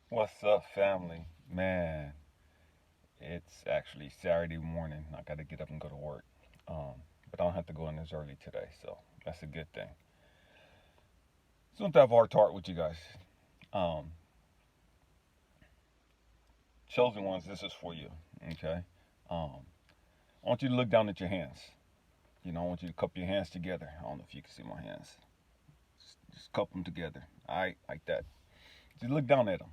What's up, family? Man, it's actually Saturday morning. I got to get up and go to work. But I don't have to go in as early today, so that's a good thing. So, I want to have heart talk with you guys. Um, Chosen ones, this is for you. Okay. Um, I want you to look down at your hands. I want you to cup your hands together. I don't know if you can see my hands. Just cup them together. All right, like that. Just look down at them.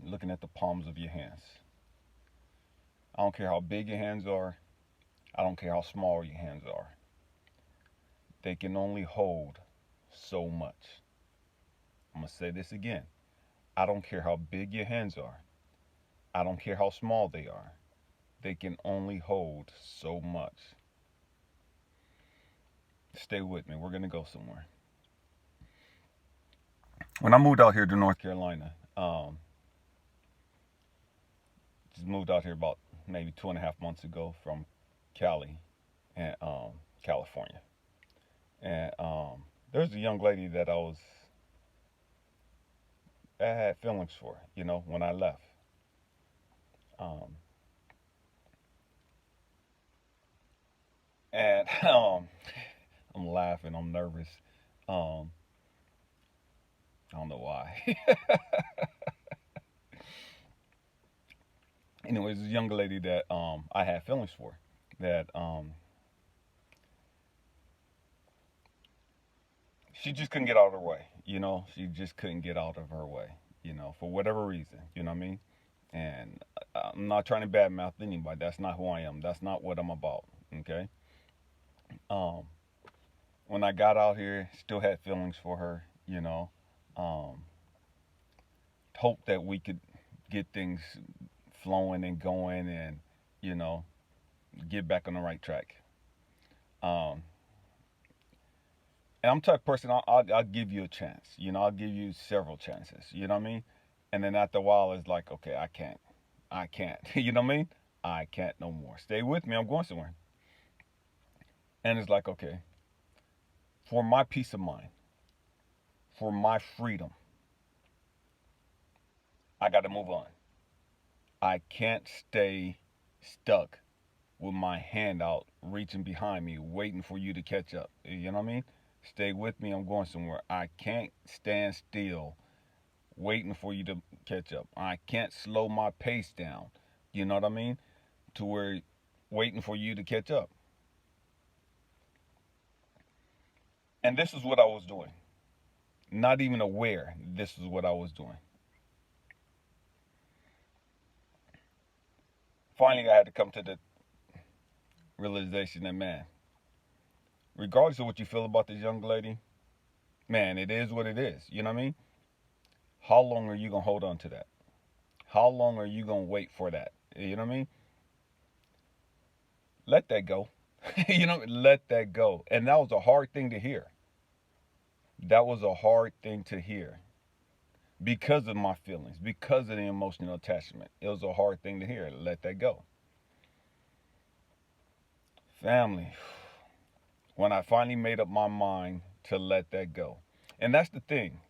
Looking at the palms of your hands. I don't care how big your hands are. I don't care how small your hands are. They can only hold so much. I'm going to say this again. I don't care how big your hands are. I don't care how small they are. They can only hold so much. Stay with me. We're going to go somewhere. When I moved out here to North Carolina, just moved out here about maybe 2.5 months ago from Cali and California. And there's a young lady that I had feelings for, when I left. Um, and I'm laughing. I'm nervous. Um, I don't know why. Anyways, this young lady that I had feelings for, that she just couldn't get out of her way. She just couldn't get out of her way. For whatever reason. You know what I mean? And I'm not trying to badmouth anybody. That's not who I am. That's not what I'm about. Okay. Um, when I got out here, still had feelings for her. Um, Hope that we could get things flowing and going, and you know get back on the right track. Um, and I'm the type of person, I'll give you a chance. I'll give you several chances. You know what I mean? And then after a while, it's like, okay, I can't. You know what I mean? I can't no more. Stay with me. I'm going somewhere. And it's like, okay, for my peace of mind, for my freedom, I got to move on. I can't stay stuck with my hand out, reaching behind me, waiting for you to catch up. You know what I mean? Stay with me. I'm going somewhere. I can't stand still, waiting for you to catch up. I can't slow my pace down. You know what I mean? To where waiting for you to catch up. And this is what I was doing. Not even aware this is what I was doing. Finally, I had to come to the realization that, man, regardless of what you feel about this young lady, man, it is what it is. You know what I mean? How long are you going to hold on to that? How long are you going to wait for that? You know what I mean? Let that go. Let that go. And that was a hard thing to hear. That was a hard thing to hear because of my feelings, because of the emotional attachment. It was a hard thing to hear. Let that go. Family, when I finally made up my mind to let that go. And that's the thing.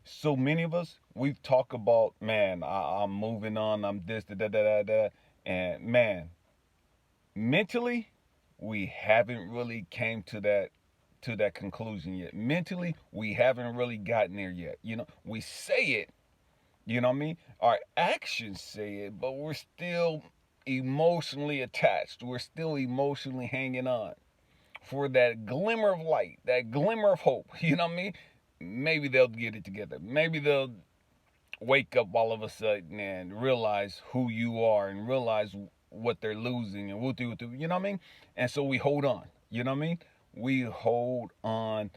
So many of us, we've talked about, man, I'm moving on, I'm this, da, da, da, da, da. And man, mentally, we haven't really came to that conclusion yet. Mentally, we haven't really gotten there yet. We say it, you know what I mean? Our actions say it, but we're still emotionally attached. We're still emotionally hanging on for that glimmer of light, that glimmer of hope. You know what I mean? Maybe they'll get it together. Maybe they'll wake up all of a sudden and realize who you are and realize what they're losing and what do, you know what I mean? And so we hold on. You know what I mean? We hold on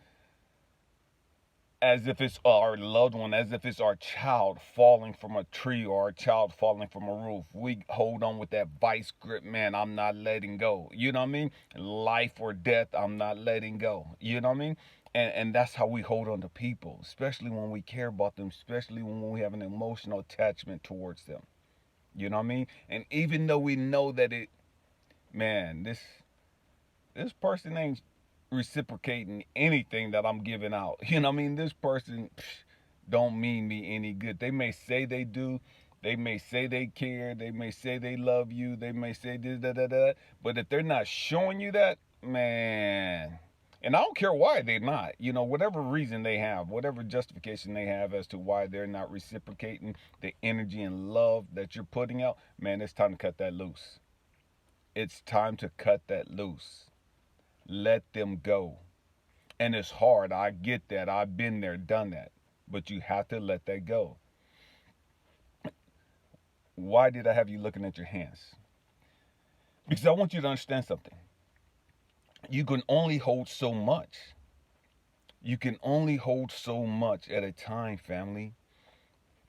as if it's our loved one, as if it's our child falling from a tree or our child falling from a roof. We hold on with that vice grip, man. I'm not letting go. You know what I mean? Life or death, I'm not letting go. You know what I mean? And that's how we hold on to people, especially when we care about them, especially when we have an emotional attachment towards them. You know what I mean? And even though we know that man, this person ain't reciprocating anything that I'm giving out. You know what I mean? This person, don't mean me any good. They may say they do, they may say they care, they may say they love you, they may say this, da, da, da, but if they're not showing you that, man, and I don't care why they're not, whatever reason they have, whatever justification they have as to why they're not reciprocating the energy and love that you're putting out, man, it's time to cut that loose. It's time to cut that loose. Let them go. And it's hard. I get that. I've been there, done that. But you have to let that go. Why did I have you looking at your hands? Because I want you to understand something. You can only hold so much. You can only hold so much at a time, family.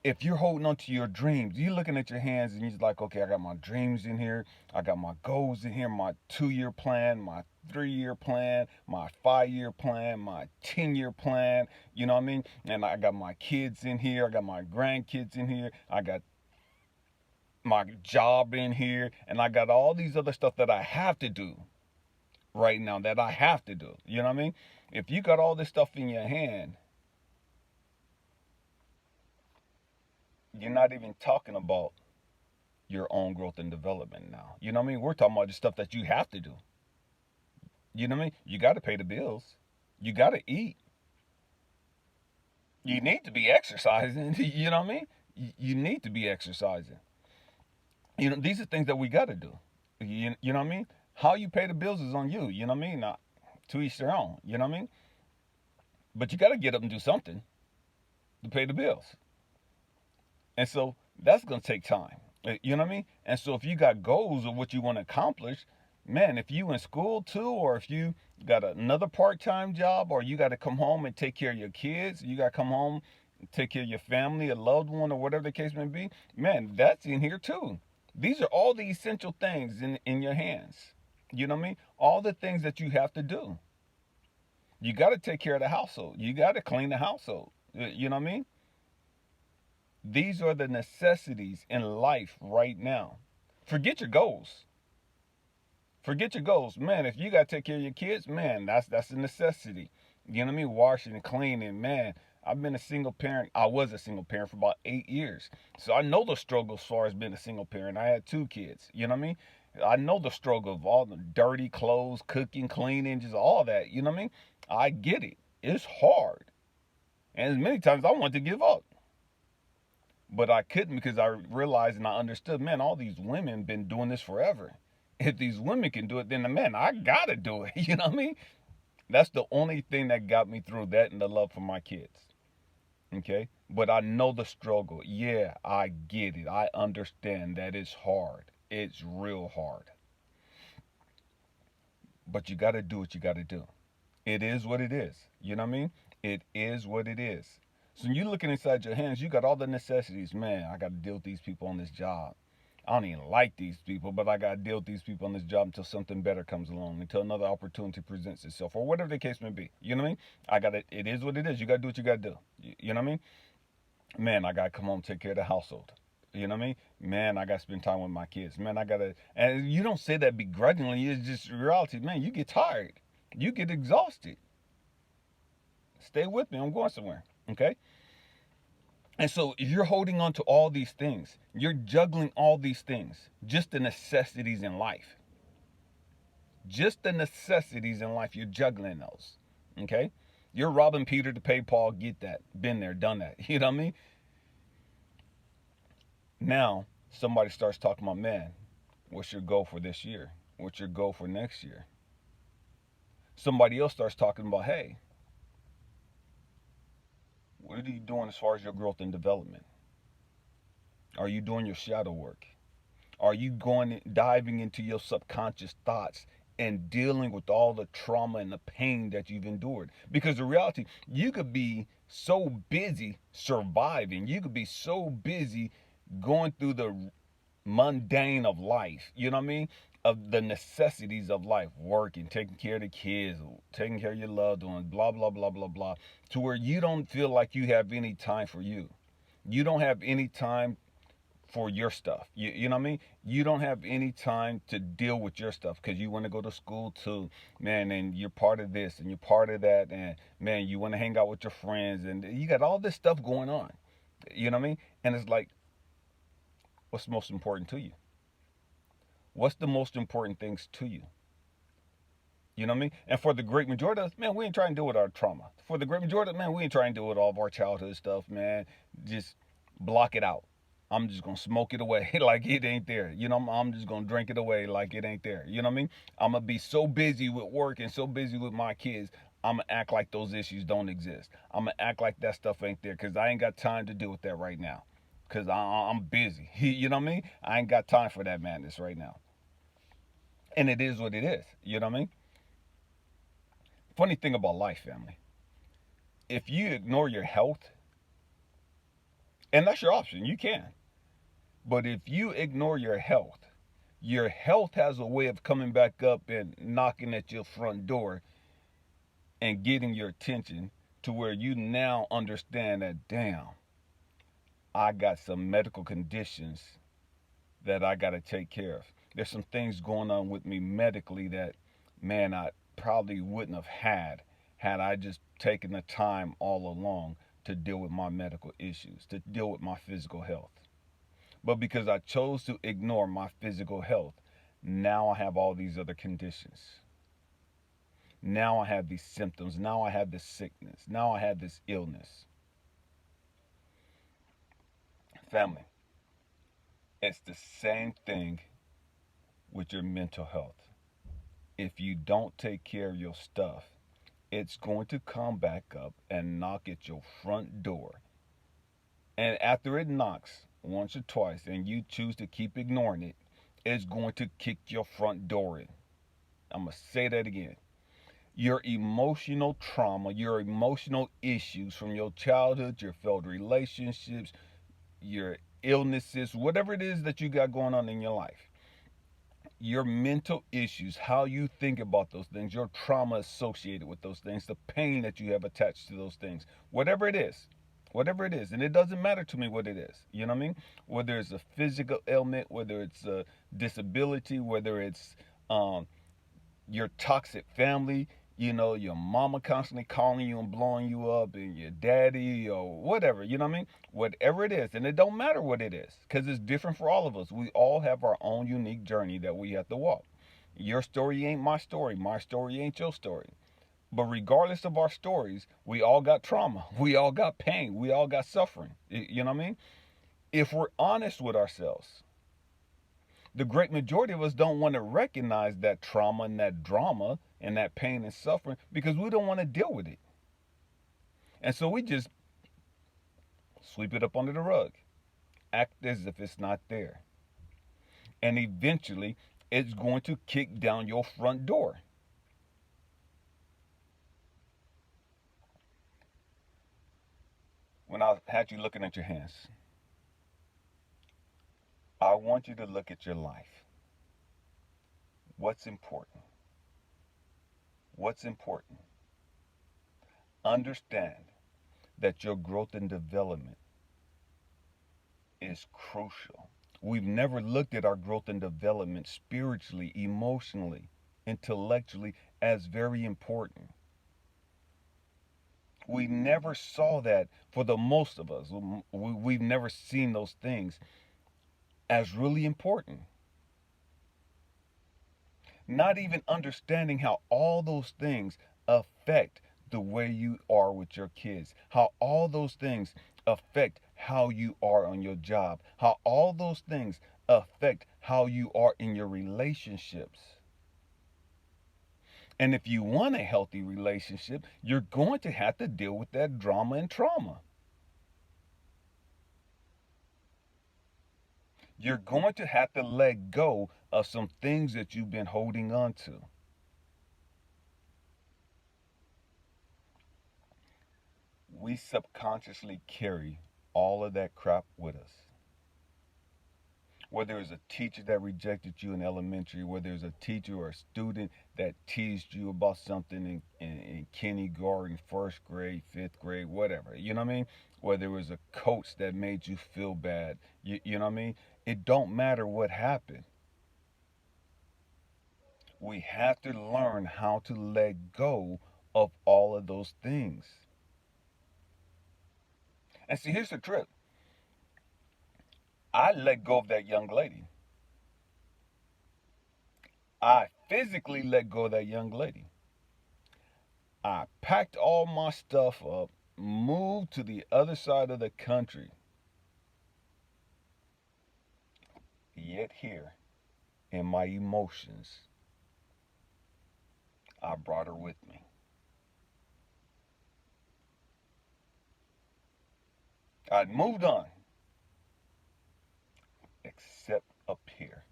If you're holding on to your dreams, you're looking at your hands and you're like, okay, I got my dreams in here. I got my goals in here, my 2-year plan, my 3-year plan, my 5-year plan, my 10-year plan. You know what I mean? And I got my kids in here. I got my grandkids in here. I got my job in here. And I got all these other stuff that I have to do right now that I have to do. You know what I mean? If you got all this stuff in your hand, you're not even talking about your own growth and development now. You know what I mean? We're talking about the stuff that you have to do. You know what I mean? You got to pay the bills. You got to eat. You need to be exercising. You know what I mean? You need to be exercising. These are things that we got to do. You know what I mean? How you pay the bills is on you. You know what I mean? Not to each their own. You know what I mean? But you got to get up and do something to pay the bills. And so that's going to take time. You know what I mean? And so if you got goals of what you want to accomplish, man, if you in school too, or if you got another part-time job, or you got to come home and take care of your kids, you got to come home, take care of your family, a loved one, or whatever the case may be, man, that's in here too. These are all the essential things in your hands. You know what I mean? All the things that you have to do. You got to take care of the household. You got to clean the household. You know what I mean? These are the necessities in life right now. Forget your goals. Forget your goals. Man, if you got to take care of your kids, man, that's a necessity. You know what I mean? Washing and cleaning, man. I've been a single parent. I was a single parent for about 8 years. So I know the struggle as far as being a single parent. I had 2 kids. You know what I mean? I know the struggle of all the dirty clothes, cooking, cleaning, just all that. You know what I mean? I get it. It's hard. And as many times I wanted to give up. But I couldn't, because I realized and I understood, man, all these women been doing this forever. If these women can do it, then man, I gotta do it. You know what I mean? That's the only thing that got me through that, and the love for my kids. Okay? But I know the struggle. Yeah, I get it. I understand that it's hard. It's real hard. But you gotta do what you gotta do. It is what it is. You know what I mean? It is what it is. So when you're looking inside your hands, you got all the necessities. Man, I got to deal with these people on this job. I don't even like these people, but I got to deal with these people on this job until something better comes along, until another opportunity presents itself, or whatever the case may be. You know what I mean? It is what it is. You got to do what you got to do. You know what I mean? Man, I got to come home and take care of the household. You know what I mean? Man, I got to spend time with my kids. Man, I got to, and you don't say that begrudgingly. It's just reality. Man, you get tired. You get exhausted. Stay with me. I'm going somewhere. Okay? And so you're holding on to all these things. You're juggling all these things. Just the necessities in life. Just the necessities in life. You're juggling those. Okay? You're robbing Peter to pay Paul. Get that. Been there, done that. You know what I mean? Now, somebody starts talking about, man, what's your goal for this year? What's your goal for next year? Somebody else starts talking about, hey, what are you doing as far as your growth and development? Are you doing your shadow work? Are you diving into your subconscious thoughts and dealing with all the trauma and the pain that you've endured? Because the reality, you could be so busy surviving. You could be so busy going through the mundane of life. You know what I mean? Of the necessities of life, working, taking care of the kids, taking care of your loved ones, blah, blah, blah, blah, blah, to where you don't feel like you have any time for you. You don't have any time for your stuff. You know what I mean? You don't have any time to deal with your stuff because you want to go to school too, man, and you're part of this and you're part of that, and man, you want to hang out with your friends, and you got all this stuff going on. You know what I mean? And it's like, what's most important to you? What's the most important things to you? You know what I mean? And for the great majority of us, man, we ain't trying to deal with our trauma. For the great majority of us, man, we ain't trying to deal with all of our childhood stuff, man. Just block it out. I'm just gonna smoke it away like it ain't there. You know, I'm just gonna drink it away like it ain't there. You know what I mean? I'm gonna be so busy with work and so busy with my kids. I'm gonna act like those issues don't exist. I'm gonna act like that stuff ain't there because I ain't got time to deal with that right now. Because I'm busy. You know what I mean? I ain't got time for that madness right now. And it is what it is. You know what I mean? Funny thing about life, family. If you ignore your health, and that's your option, you can. But if you ignore your health has a way of coming back up and knocking at your front door and getting your attention to where you now understand that, damn, I got some medical conditions that I got to take care of. There's some things going on with me medically that, man, I probably wouldn't have had I just taken the time all along to deal with my medical issues, to deal with my physical health. But because I chose to ignore my physical health, now I have all these other conditions. Now I have these symptoms. Now I have this sickness. Now I have this illness. Family, it's the same thing with your mental health. If you don't take care of your stuff, it's going to come back up and knock at your front door. And after it knocks once or twice and you choose to keep ignoring it, it's going to kick your front door in. I'm going to say that again. Your emotional trauma, your emotional issues from your childhood, your failed relationships, your illnesses, whatever it is that you got going on in your life, your mental issues, how you think about those things, your trauma associated with those things, the pain that you have attached to those things, whatever it is, and it doesn't matter to me what it is, you know what I mean? Whether it's a physical ailment, whether it's a disability, whether it's um, your toxic family, you know, your mama constantly calling you and blowing you up, and your daddy or whatever, you know what I mean? Whatever it is, and it don't matter what it is, because it's different for all of us. We all have our own unique journey that we have to walk. Your story ain't my story ain't your story. But regardless of our stories, we all got trauma, we all got pain, we all got suffering. You know what I mean? If we're honest with ourselves, the great majority of us don't want to recognize that trauma and that drama and that pain and suffering because we don't want to deal with it. And so we just sweep it up under the rug, act as if it's not there. And eventually, it's going to kick down your front door. When I had you looking at your hands, I want you to look at your life. What's important? What's important? Understand that your growth and development is crucial. We've never looked at our growth and development spiritually, emotionally, intellectually as very important. We never saw that for the most of us. We've never seen those things as really important. Not even understanding how all those things affect the way you are with your kids, how all those things affect how you are on your job, how all those things affect how you are in your relationships. And if you want a healthy relationship, you're going to have to deal with that drama and trauma. You're going to have to let go of some things that you've been holding on to. We subconsciously carry all of that crap with us. Whether it's a teacher that rejected you in elementary, whether it's a teacher or a student that teased you about something in kindergarten, first grade, fifth grade, whatever. You know what I mean? Whether it was a coach that made you feel bad. You know what I mean? It don't matter what happened. We have to learn how to let go of all of those things. And see, here's the trip. I let go of that young lady. I physically let go of that young lady. I packed all my stuff up, moved to the other side of the country. Yet here, in my emotions, I brought her with me. I'd moved on, except up here.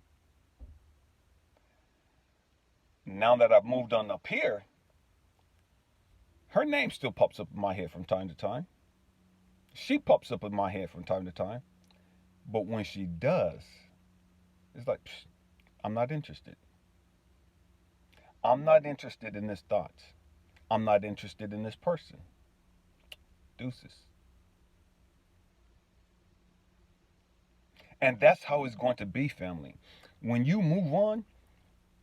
Now that I've moved on up here, her name still pops up in my head from time to time. She pops up in my head from time to time. But when she does, it's like, psh, I'm not interested. I'm not interested in this thought. I'm not interested in this person. Deuces. And that's how it's going to be, family. When you move on,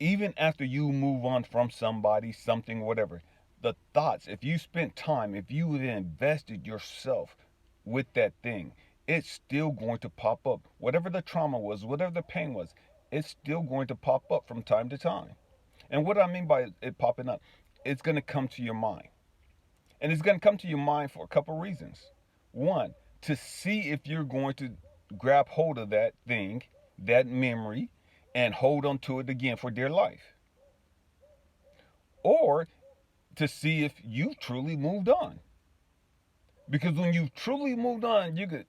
even after you move on from somebody, something, whatever, the thoughts, if you spent time, if you invested yourself with that thing, it's still going to pop up. Whatever the trauma was, whatever the pain was, it's still going to pop up from time to time. And what I mean by it popping up, it's going to come to your mind. And it's going to come to your mind for a couple reasons. One, to see if you're going to grab hold of that thing, that memory, and hold on to it again for dear life. Or to see if you've truly moved on. Because when you've truly moved on, you could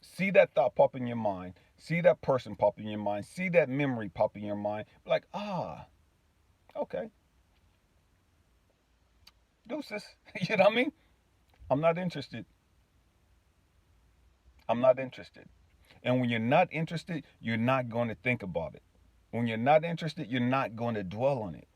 see that thought pop in your mind, see that person pop in your mind, see that memory pop in your mind, like, okay, deuces. You know what I mean? I'm not interested. I'm not interested. And when you're not interested, you're not going to think about it. When you're not interested, you're not going to dwell on it.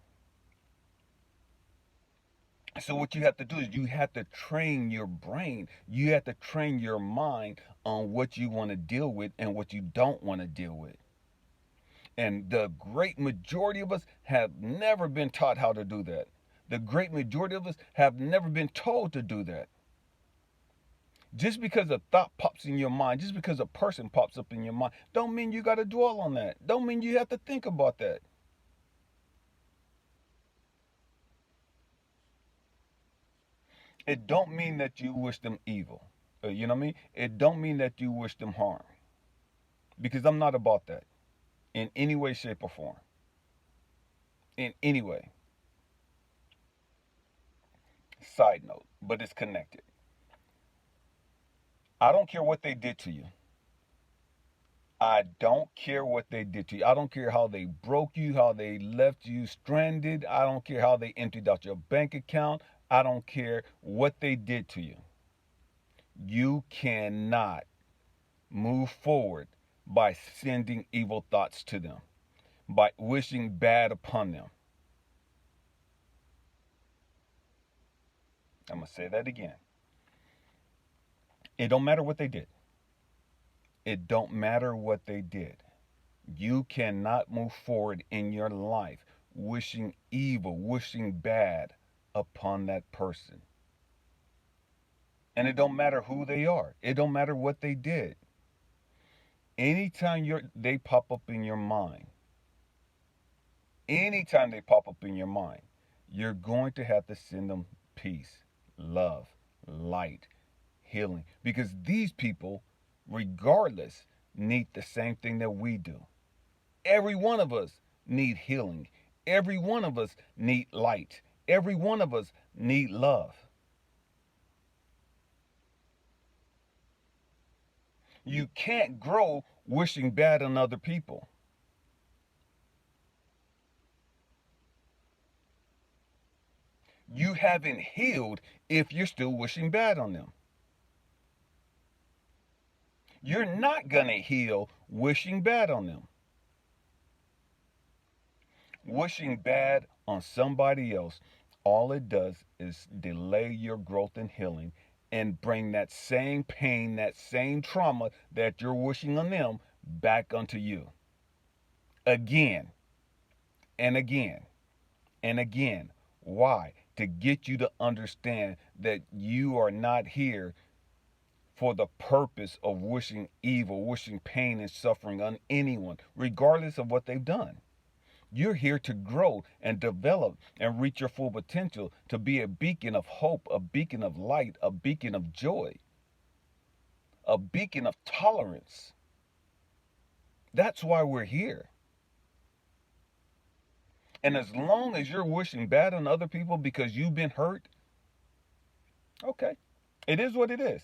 So what you have to do is you have to train your brain. You have to train your mind on what you want to deal with and what you don't want to deal with. And the great majority of us have never been taught how to do that. The great majority of us have never been told to do that. Just because a thought pops in your mind, just because a person pops up in your mind, don't mean you got to dwell on that. Don't mean you have to think about that. It don't mean that you wish them evil. You know what I mean? It don't mean that you wish them harm. Because I'm not about that in any way, shape, or form. In any way. Side note, but it's connected. I don't care what they did to you. I don't care what they did to you. I don't care how they broke you, how they left you stranded. I don't care how they emptied out your bank account. I don't care what they did to you. You cannot move forward by sending evil thoughts to them, by wishing bad upon them. I'm going to say that again. It don't matter what they did. It don't matter what they did. You cannot move forward in your life wishing evil, wishing bad upon that person. And it don't matter who they are. It don't matter what they did. They pop up in your mind, anytime they pop up in your mind, you're going to have to send them peace, love, light, healing. Because these people, regardless, need the same thing that we do. Every one of us need healing. Every one of us need light. Every one of us need love. You can't grow wishing bad on other people. You haven't healed if you're still wishing bad on them. You're not going to heal wishing bad on them. Wishing bad on somebody else, all it does is delay your growth and healing and bring that same pain, that same trauma that you're wishing on them back onto you again and again and again. Why? To get you to understand that you are not here for the purpose of wishing evil, wishing pain and suffering on anyone, regardless of what they've done. You're here to grow and develop and reach your full potential, to be a beacon of hope, a beacon of light, a beacon of joy, a beacon of tolerance. That's why we're here. And as long as you're wishing bad on other people because you've been hurt, okay, it is what it is.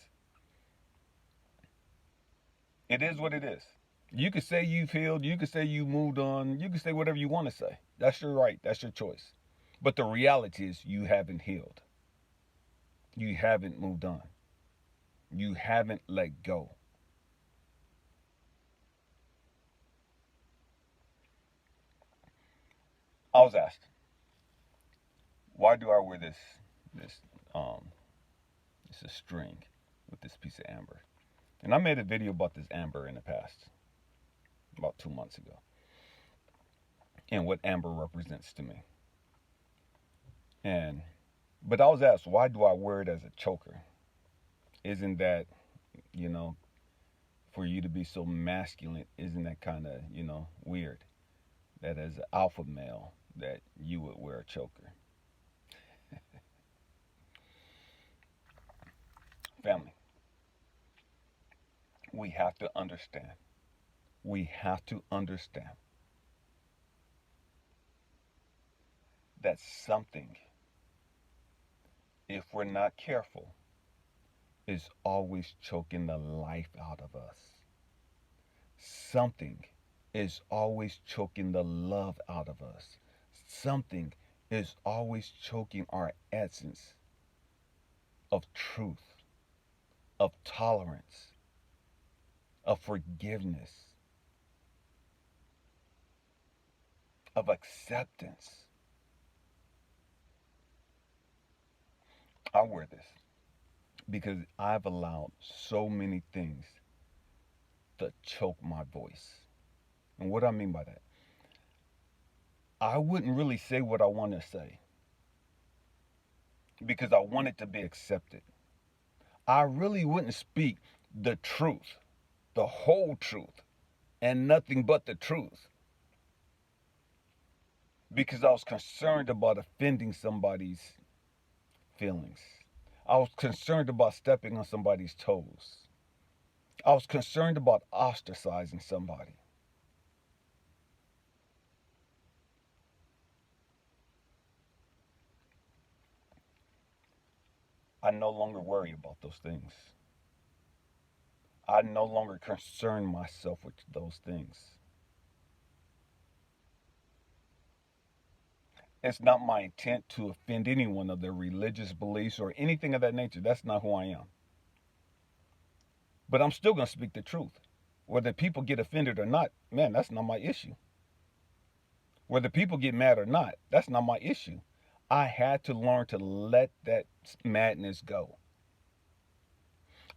It is what it is. You could say you've healed, you could say you moved on, you could say whatever you want to say. That's your right, that's your choice. But the reality is you haven't healed. You haven't moved on. You haven't let go. I was asked, why do I wear this um this is string with this piece of amber? And I made a video about this amber in the past, about 2 months ago, and what amber represents to me. And but I was asked, why do I wear it as a choker? Isn't that, you know, for you to be so masculine, isn't that kind of, weird? That as an alpha male that you would wear a choker. Family, we have to understand. We have to understand that something, if we're not careful, is always choking the life out of us. Something is always choking the love out of us. Something is always choking our essence of truth, of tolerance, of forgiveness, of acceptance. I wear this because I've allowed so many things to choke my voice. And what I mean by that, I wouldn't really say what I want to say because I want it to be accepted. I really wouldn't speak the truth, the whole truth, and nothing but the truth because I was concerned about offending somebody's feelings. I was concerned about stepping on somebody's toes. I was concerned about ostracizing somebody. I no longer worry about those things. I no longer concern myself with those things. It's not my intent to offend anyone of their religious beliefs or anything of that nature. That's not who I am. But I'm still going to speak the truth. Whether people get offended or not, man, that's not my issue. Whether people get mad or not, that's not my issue. I had to learn to let that madness go.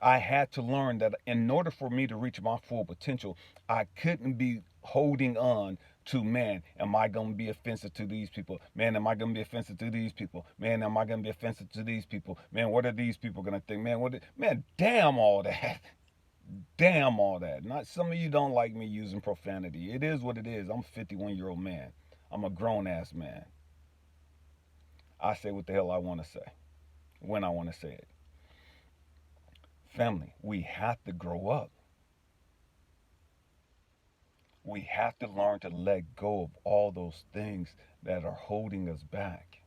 I had to learn that in order for me to reach my full potential, I couldn't be holding on to, man, am I going to be offensive to these people? Man, am I going to be offensive to these people? Man, am I going to be offensive to these people? Man, what are these people going to think? Man, damn all that. Damn all that. Not some of you don't like me using profanity. It is what it is. I'm a 51-year-old man. I'm a grown ass man. I say what the hell I want to say when I want to say it. Family, we have to grow up. We have to learn to let go of all those things that are holding us back.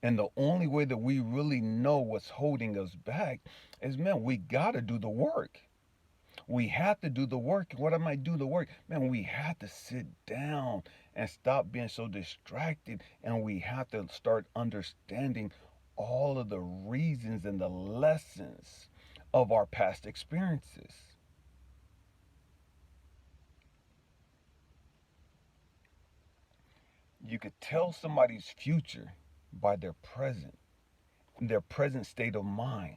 And the only way that we really know what's holding us back is, man, we got to do the work. We have to do the work. What am I do the work? Man, we have to sit down and stop being so distracted. And we have to start understanding all of the reasons and the lessons of our past experiences. You could tell somebody's future by their present state of mind.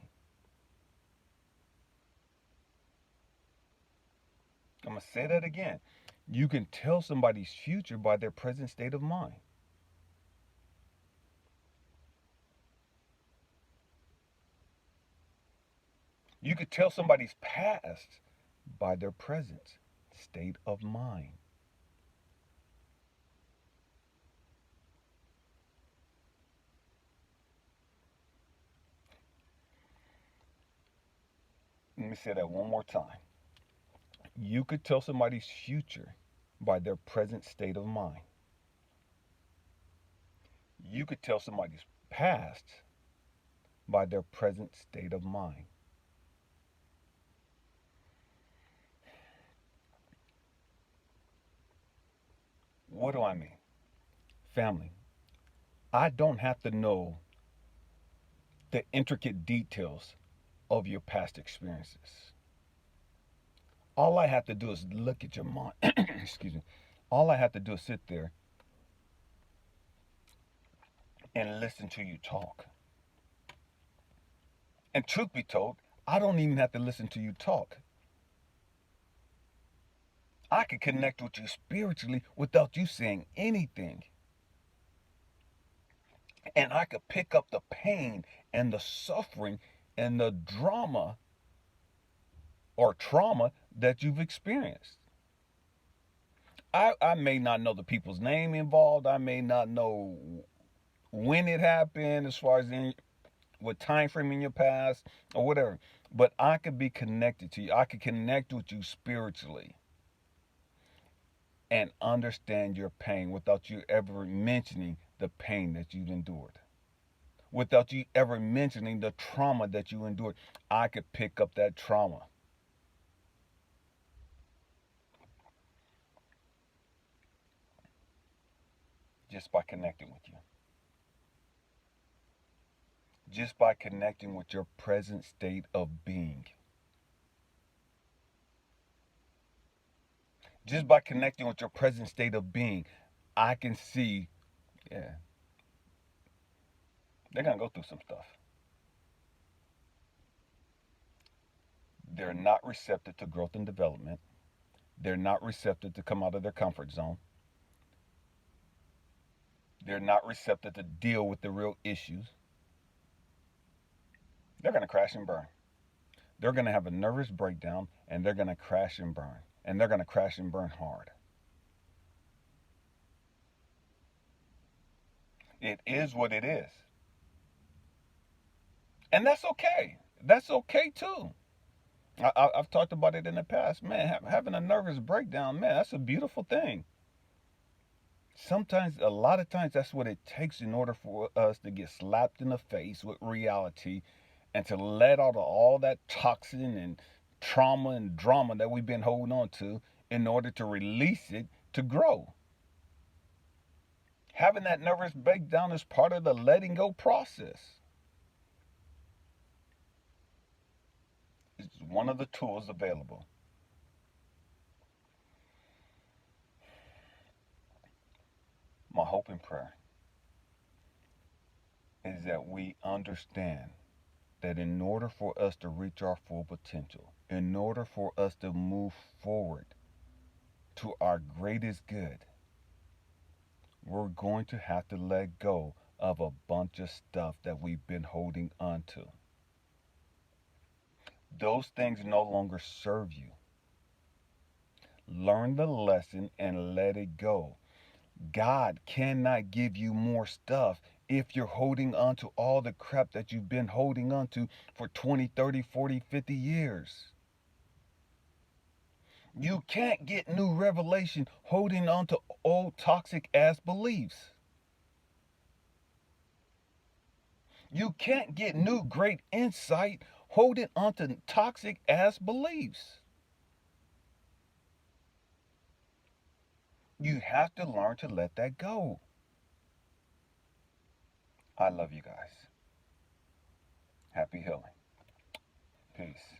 I'm going to say that again. You can tell somebody's future by their present state of mind. You could tell somebody's past by their present state of mind. Let me say that one more time. You could tell somebody's future by their present state of mind. You could tell somebody's past by their present state of mind. What do I mean? Family, I don't have to know the intricate details of your past experiences. All I have to do is look at your mind. Excuse me. All I have to do is sit there and listen to you talk. And truth be told, I don't even have to listen to you talk. I can connect with you spiritually without you saying anything. And I could pick up the pain and the suffering and the drama or trauma that you've experienced. I may not know the people's name involved. I may not know when it happened as far as what time frame in your past or whatever. But I could be connected to you. I could connect with you spiritually and understand your pain without you ever mentioning the pain that you've endured. Without you ever mentioning the trauma that you endured, I could pick up that trauma. Just by connecting with you. Just by connecting with your present state of being. Just by connecting with your present state of being, I can see, yeah, they're going to go through some stuff. They're not receptive to growth and development. They're not receptive to come out of their comfort zone. They're not receptive to deal with the real issues. They're going to crash and burn. They're going to have a nervous breakdown and they're going to crash and burn. And they're going to crash and burn hard. It is what it is. And that's okay. That's okay too. I've talked about it in the past. Man, having a nervous breakdown, man, that's a beautiful thing. Sometimes, a lot of times, that's what it takes in order for us to get slapped in the face with reality and to let out all that toxin and trauma and drama that we've been holding on to in order to release it to grow. Having that nervous breakdown is part of the letting go process. It's one of the tools available. My hope and prayer is that we understand that in order for us to reach our full potential, in order for us to move forward to our greatest good, we're going to have to let go of a bunch of stuff that we've been holding on to. Those things no longer serve you. Learn the lesson and let it go. God cannot give you more stuff if you're holding on to all the crap that you've been holding on to for 20, 30, 40, 50 years. You can't get new revelation holding on to old toxic ass beliefs. You can't get new great insight holding on to toxic ass beliefs. You have to learn to let that go. I love you guys. Happy healing. Peace.